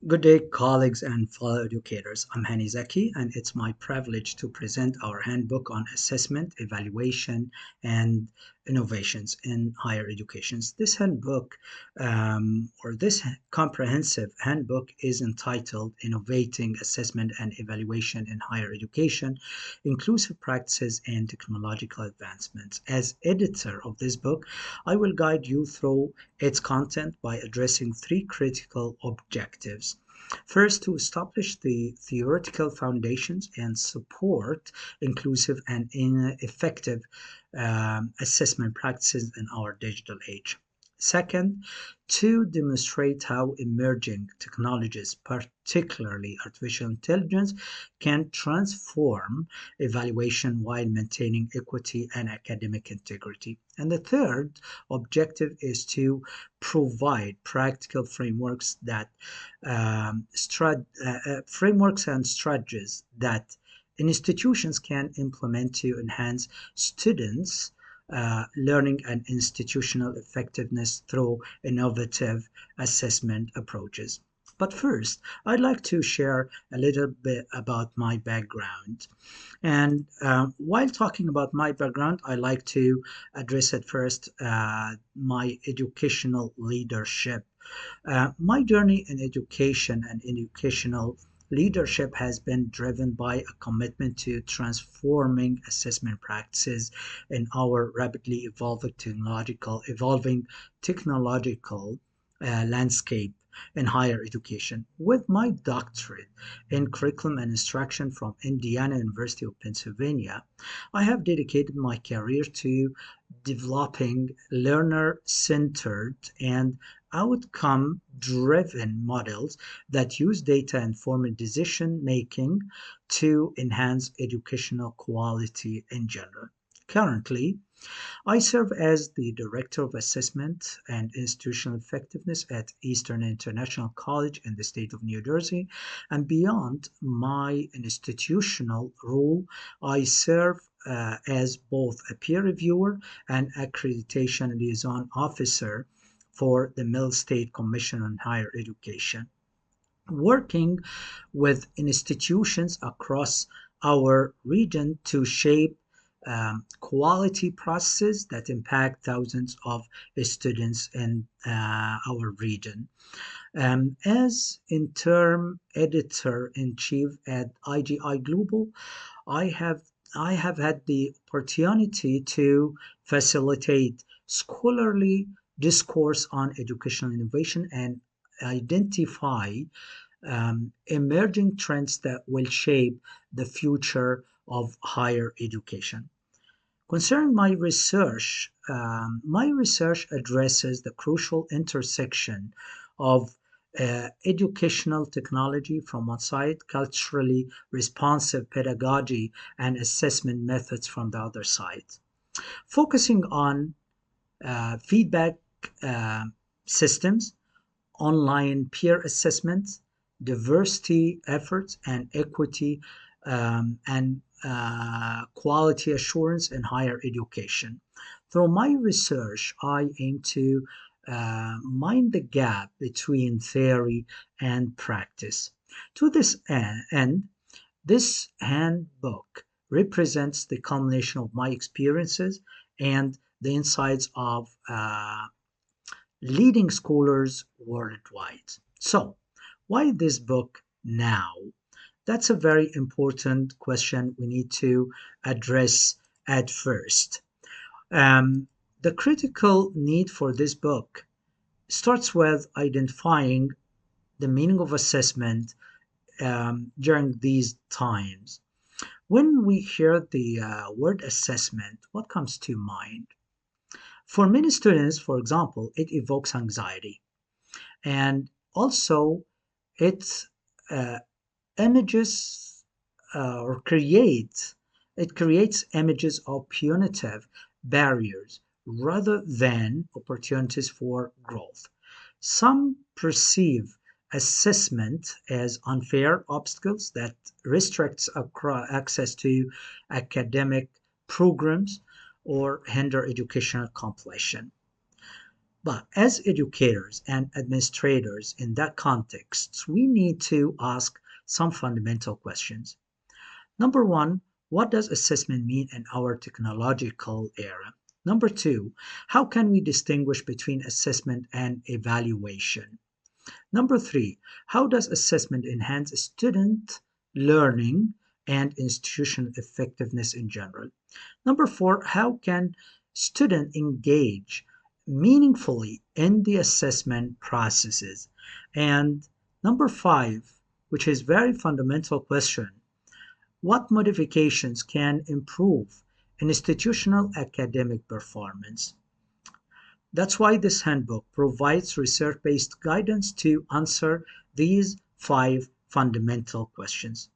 Good day, colleagues and fellow educators. I'm Hany Zaky, and it's my privilege to present our handbook on assessment, evaluation, and innovations in higher education. This handbook, or this comprehensive handbook, is entitled Innovating Assessment and Evaluation in Higher Education, Inclusive Practices and Technological Advancements. As editor of this book, I will guide you through its content by addressing three critical objectives. First, to establish the theoretical foundations and support inclusive and effective assessment practices in our digital age. Second, to demonstrate how emerging technologies, particularly artificial intelligence, can transform evaluation while maintaining equity and academic integrity. And the third objective is to provide practical frameworks frameworks and strategies that institutions can implement to enhance students' learning and institutional effectiveness through innovative assessment approaches. But first, I'd like to share a little bit about my background. And while talking about my background, I like to address at first my educational leadership. My journey in education and educational leadership has been driven by a commitment to transforming assessment practices in our rapidly evolving technological landscape in higher education. With my doctorate in curriculum and instruction from Indiana University of Pennsylvania, I have dedicated my career to developing learner-centered and outcome-driven models that use data-informed decision-making to enhance educational quality in general. Currently, I serve as the Director of Assessment and Institutional Effectiveness at Eastern International College in the state of New Jersey. And beyond my institutional role, I serve as both a peer reviewer and accreditation liaison officer for the Mill State Commission on Higher Education, working with institutions across our region to shape quality processes that impact thousands of students in our region. As interim editor in chief at IGI Global, I have I have had the opportunity to facilitate scholarly discourse on educational innovation and identify emerging trends that will shape the future of higher education. Concerning my research addresses the crucial intersection of educational technology from one side, culturally responsive pedagogy and assessment methods from the other side, focusing on feedback uh, systems, online peer assessments, diversity efforts, and equity and quality assurance in higher education. Through my research, I aim to mind the gap between theory and practice. To this end, this handbook represents the culmination of my experiences and the insights of leading scholars worldwide. So, why this book now? That's a very important question we need to address at first. Um, the critical need for this book starts with identifying the meaning of assessment during these times. When we hear the word assessment, what comes to mind? For many students, for example, it evokes anxiety. And also, it uh, images or creates it creates images of punitive barriers rather than opportunities for growth. Some perceive assessment as unfair obstacles that restricts access to academic programs or hinder educational completion. But as educators and administrators in that context, we need to ask some fundamental questions. Number one, what does assessment mean in our technological era? Number two, how can we distinguish between assessment and evaluation? Number three, how does assessment enhance student learning and institutional effectiveness in general? Number four, how can students engage meaningfully in the assessment processes? And number five, which is very fundamental question, what modifications can improve institutional academic performance? That's why this handbook provides research-based guidance to answer these five fundamental questions.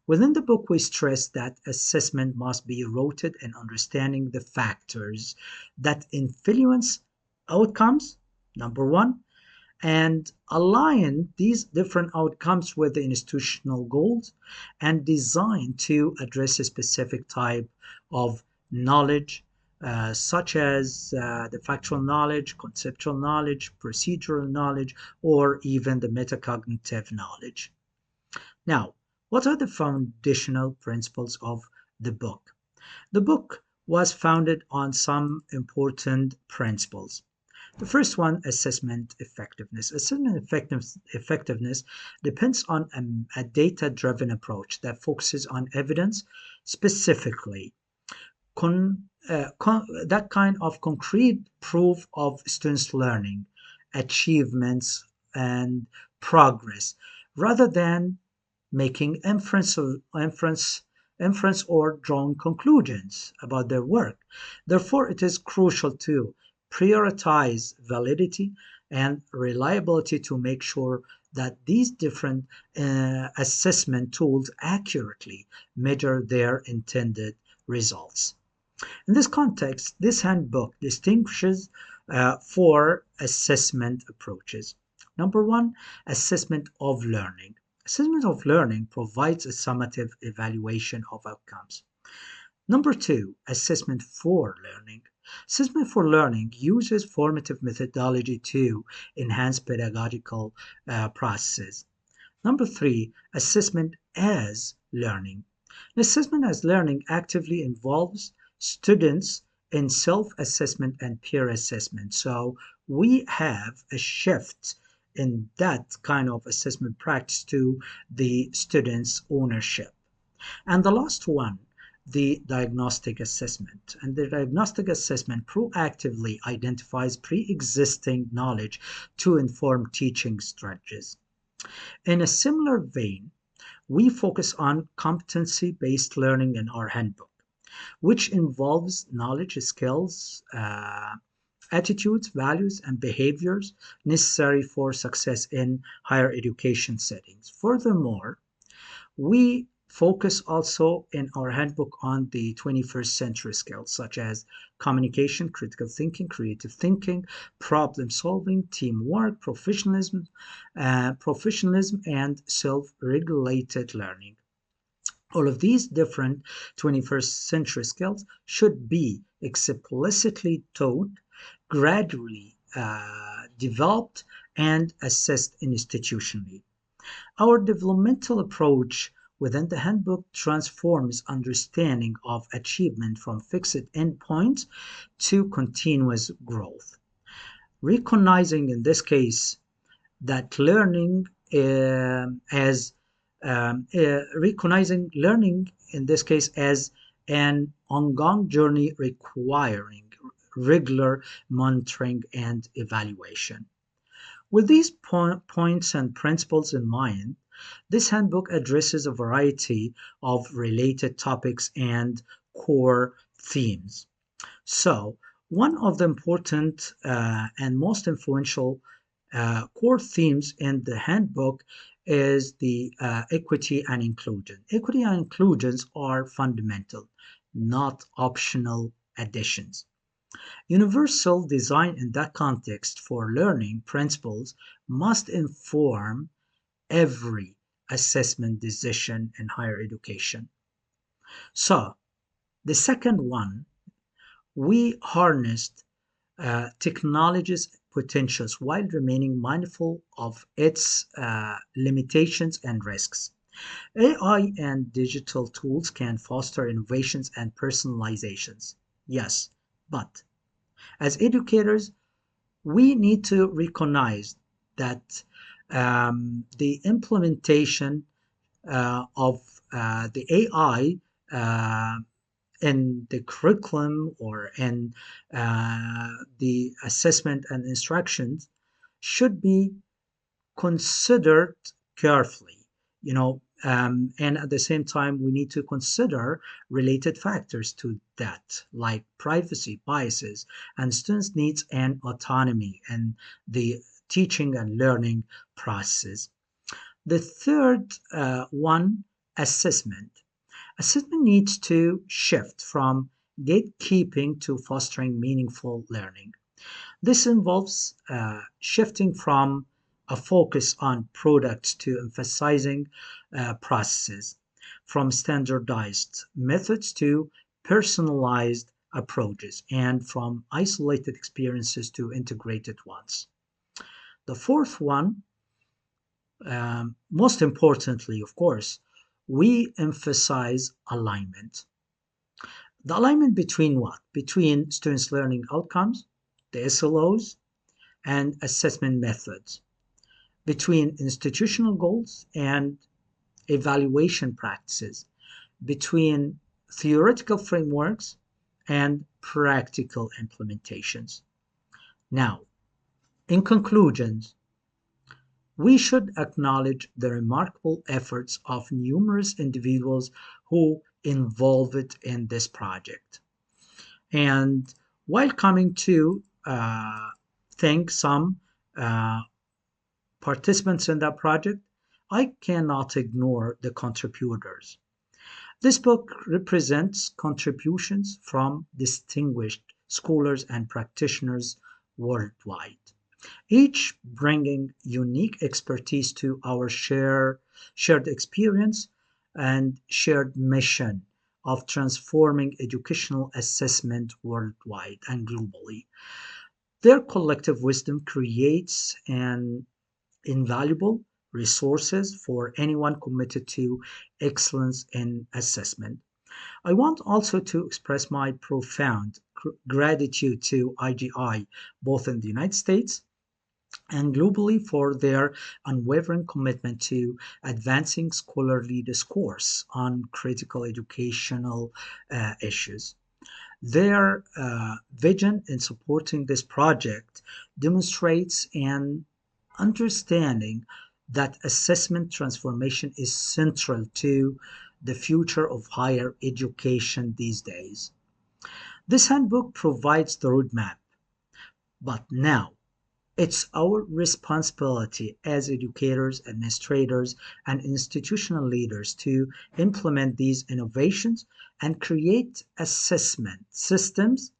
Within the book, we stress that assessment must be rooted in understanding the factors that influence outcomes, number one, and align these different outcomes with the institutional goals and design to address a specific type of knowledge, such as the factual knowledge, conceptual knowledge, procedural knowledge, or even the metacognitive knowledge. Now, what are the foundational principles of the book? The book was founded on some important principles. The first one, assessment effectiveness. Effectiveness depends on a data-driven approach that focuses on evidence, specifically that kind of concrete proof of students' learning, achievements, and progress, rather than making inference or drawing conclusions about their work. Therefore, it is crucial to prioritize validity and reliability to make sure that these different assessment tools accurately measure their intended results. In this context, this handbook distinguishes four assessment approaches. Number one, assessment of learning. Assessment of learning provides a summative evaluation of outcomes. Number two, assessment for learning. Assessment for learning uses formative methodology to enhance pedagogical processes. Number three, assessment as learning. Assessment as learning actively involves students in self-assessment and peer assessment. So we have a shift in that kind of assessment practice to the students' ownership. And the last one, the diagnostic assessment. And the diagnostic assessment proactively identifies pre-existing knowledge to inform teaching strategies. In a similar vein, we focus on competency-based learning in our handbook, which involves knowledge, skills, attitudes, values, and behaviors necessary for success in higher education settings. Furthermore, we focus also in our handbook on the 21st century skills such as communication, critical thinking, creative thinking, problem solving, teamwork, professionalism, and self-regulated learning. All of these different 21st century skills should be explicitly taught, gradually developed, and assessed institutionally. Our developmental approach within the handbook transforms understanding of achievement from fixed endpoints to continuous growth, recognizing in this case that learning as recognizing learning in this case as an ongoing journey requiring regular monitoring and evaluation. With these points and principles in mind, this handbook addresses a variety of related topics and core themes. So, one of the important and most influential core themes in the handbook is the equity and inclusion. Equity and inclusions are fundamental, not optional additions. Universal design in that context for learning principles must inform every assessment decision in higher education. So, the second one, we harnessed technology's potentials while remaining mindful of its limitations and risks. AI and digital tools can foster innovations and personalizations. Yes, but as educators, we need to recognize that the implementation of the AI in the curriculum or in the assessment and instructions should be considered carefully, and at the same time, we need to consider related factors to that, like privacy, biases, and students' needs and autonomy and the teaching and learning process. The third one, assessment. Assessment needs to shift from gatekeeping to fostering meaningful learning. This involves shifting from a focus on products to emphasizing processes, from standardized methods to personalized approaches, and from isolated experiences to integrated ones. The fourth one, most importantly, of course, we emphasize alignment. The alignment between what? Between students' learning outcomes, the SLOs, and assessment methods, between institutional goals and evaluation practices, between theoretical frameworks and practical implementations. Now, in conclusions, we should acknowledge the remarkable efforts of numerous individuals who involved in this project. And while coming to thank some uh, participants in that project, I cannot ignore the contributors. This book represents contributions from distinguished scholars and practitioners worldwide, each bringing unique expertise to our shared experience and shared mission of transforming educational assessment worldwide and globally. Their collective wisdom creates an invaluable resources for anyone committed to excellence in assessment. I want also to express my profound gratitude to IGI, both in the United States and globally, for their unwavering commitment to advancing scholarly discourse on critical educational issues. Their vision in supporting this project demonstrates an understanding that assessment transformation is central to the future of higher education these days. This handbook provides the roadmap, but now it's our responsibility as educators, administrators, and institutional leaders to implement these innovations and create assessment systems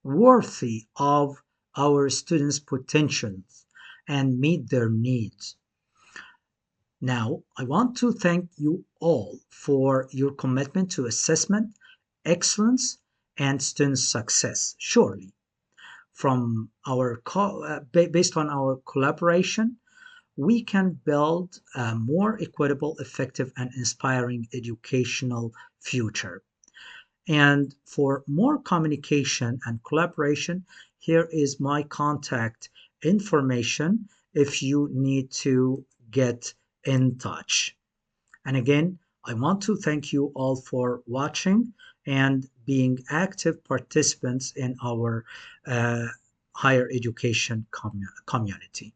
worthy of our students' potentials and meet their needs. Now, I want to thank you all for your commitment to assessment, excellence, and student success. Surely, based on our collaboration, we can build a more equitable, effective, and inspiring educational future. And for more communication and collaboration, here is my contact information if you need to get in touch. And again, I want to thank you all for watching and being active participants in our uh, higher education community.